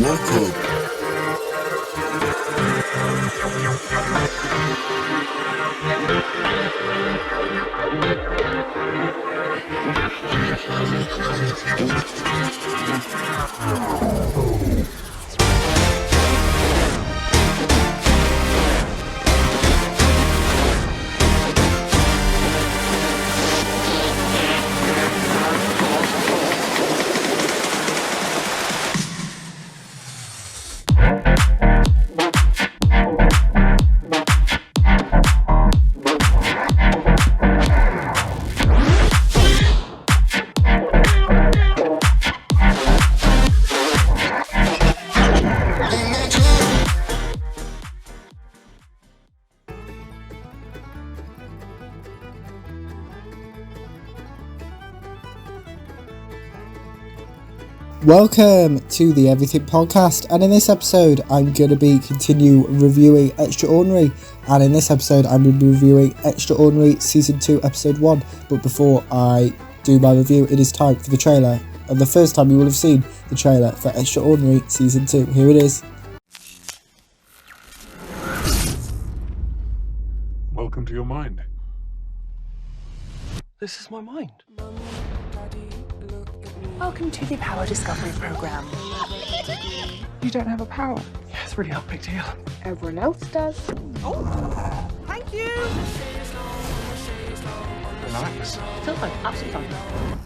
Welcome. Welcome to the Everything Podcast, and in this episode I'm going to be continue reviewing Extraordinary, and in this episode I'm going to be reviewing Extraordinary Season 2 Episode 1, but before I do my review it is time for the trailer, and the first time you will have seen the trailer for Extraordinary Season 2. Here it is. Welcome to your mind. This is my mind. Welcome to the Power Discovery Program. You don't have a power. Yeah, it's really not a big deal. Everyone else does. Oh, thank you. Relax. Still fine, absolutely fine.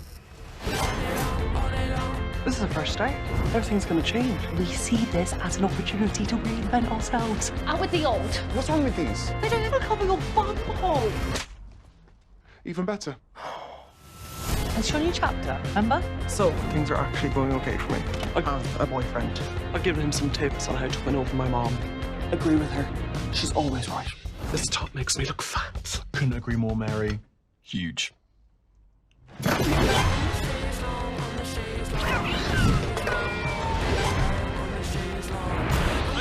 This is a fresh start. Everything's gonna change. We see this as an opportunity to reinvent ourselves. Out with the old. What's wrong with these? They don't ever cover your bumhole. Even better. It's your new chapter, remember? So, things are actually going okay for me. I have a boyfriend. I've given him some tips on how to win over my mom. Agree with her. She's always right. This top makes me look fat. Couldn't agree more, Mary. Huge. I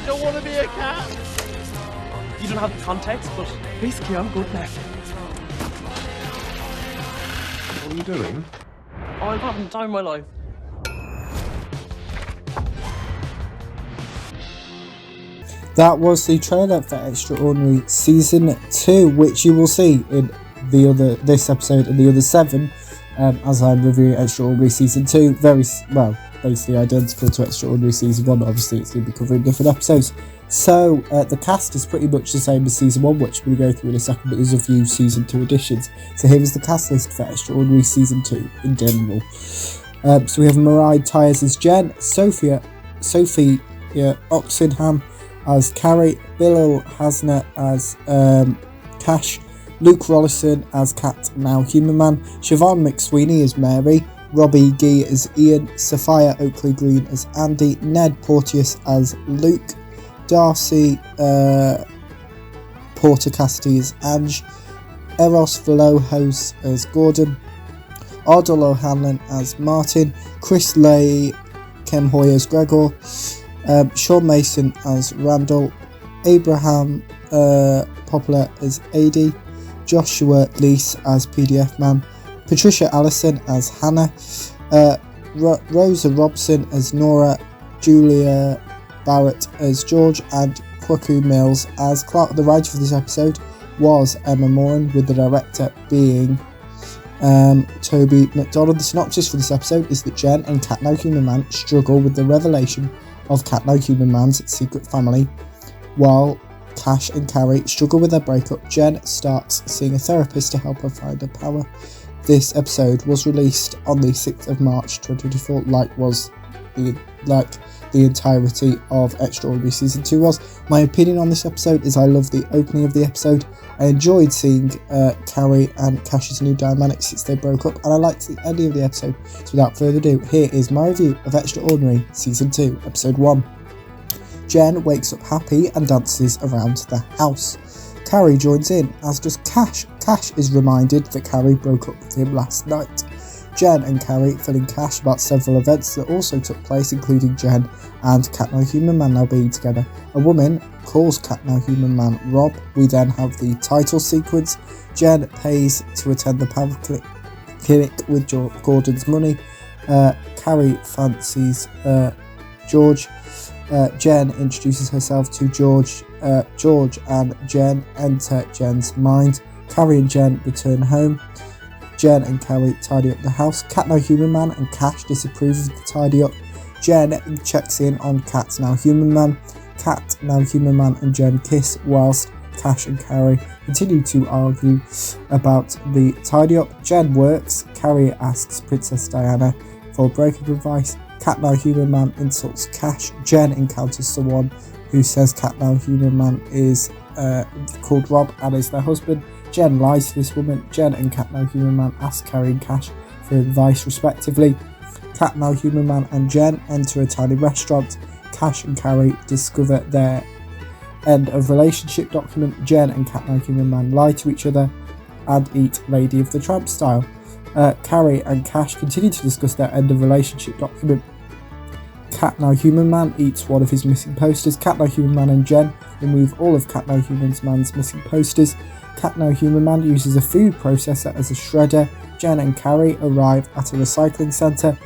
don't want to be a cat. You don't have the context, but basically I'm good now. What are you doing? Oh, I'm having the time of my life. That was the trailer for Extraordinary Season 2, which you will see in this episode and the other 7, as I'm reviewing Extraordinary Season 2. Basically identical to Extraordinary Season 1, obviously it's going to be covering different episodes. So, the cast is pretty much the same as Season 1, which we'll go through in a second, but there's a few Season 2 additions. So here is the cast list for Extraordinary Season 2 in general. So we have Mariah Tyers as Jen, Sophie Oxenham as Carrie, Bill Hasner as Cash, Luke Rollison as Cat Now Human Man, Siobhan McSweeney as Mary, Robbie Gee as Ian, Sophia Oakley Green as Andy, Ned Porteous as Luke, Darcy Porter Cassidy as Ange, Eros Villohos as Gordon, Ardal O'Hanlon as Martin, Chris Leigh Kemhoy as Gregor, Sean Mason as Randall, Abraham Poplar as AD, Joshua Leese as PDF Man, Patricia Allison as Hannah, Rosa Robson as Nora, Julia Barrett as George, and Kwaku Mills as Clark. The writer for this episode was Emma Moran, with the director being Toby McDonald. The synopsis for this episode is that Jen and Cat Now Human Man struggle with the revelation of Cat Now Human Man's secret family, while Cash and Carrie struggle with their breakup. Jen starts seeing a therapist to help her find her power. This episode was released on the 6th of March 2024, like the entirety of Extraordinary Season 2 was. My opinion on this episode is I love the opening of the episode. I enjoyed seeing Carrie and Cash's new dynamic since they broke up, and I liked the ending of the episode. So without further ado, here is my review of Extraordinary Season 2, Episode 1. Jen wakes up happy and dances around the house. Carrie joins in, as does Cash. Cash is reminded that Carrie broke up with him last night. Jen and Carrie fill in Cash about several events that also took place, including Jen and Cat Now Human Man now being together. A woman calls Cat Now Human Man Rob. We then have the title sequence. Jen pays to attend the power clinic with Gordon's money. Carrie fancies George. Jen introduces herself to George. George and Jen enter Jen's mind. Carrie and Jen return home. Jen and Carrie tidy up the house. Cat Now Human Man and Cash disapprove of the tidy up. Jen checks in on Cat Now Human Man. Cat Now Human Man and Jen kiss whilst Cash and Carrie continue to argue about the tidy up. Jen works. Carrie asks Princess Diana for breakup advice. Cat Now Human Man insults Cash. Jen encounters someone who says Cat Now Human Man is called Rob and is their husband. Jen lies to this woman. Jen and Cat Now Human Man ask Carrie and Cash for advice respectively. Cat Now Human Man and Jen enter a tiny restaurant. Cash and Carrie discover their end of relationship document. Jen and Cat Now Human Man lie to each other and eat Lady of the Tramp style. Carrie and Cash continue to discuss their end of relationship document. Cat Now Human Man eats one of his missing posters. Cat Now Human Man and Jen remove all of Cat Now Human Man's missing posters. Cat Now Human Man uses a food processor as a shredder. Jen and Carrie arrive at a recycling centre.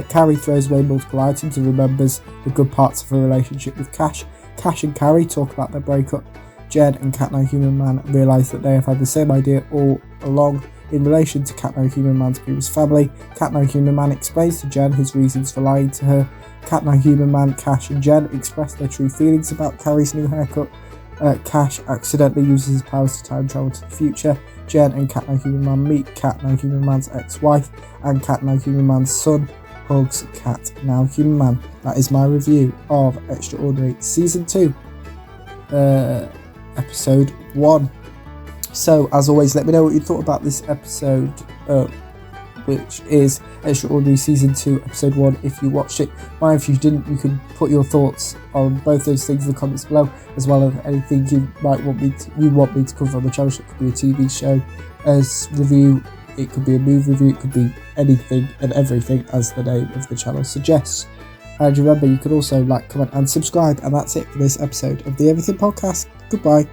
Carrie throws away multiple items and remembers the good parts of her relationship with Cash. Cash and Carrie talk about their breakup. Jen and Cat Now Human Man realise that they have had the same idea all along in relation to Cat Now Human Man's previous family. Cat Now Human Man explains to Jen his reasons for lying to her. Cat Now Human Man, Cash and Jen express their true feelings about Carrie's new haircut. Cash accidentally uses his powers to time travel to the future. Jen and Cat Now Human Man meet Cat Now Human Man's ex-wife, and Cat Now Human Man's son hugs Cat Now Human Man. That is my review of Extraordinary Season 2, Episode 1. So, as always, let me know what you thought about this episode, which is Extraordinary Season 2, Episode 1, if you watched it. Mind if you didn't, you can put your thoughts on both those things in the comments below, as well as anything you might want me to cover on the channel. So it could be a TV show as review, it could be a movie review, it could be anything and everything as the name of the channel suggests. And remember, you can also like, comment and subscribe, and that's it for this episode of the Everything Podcast. Goodbye.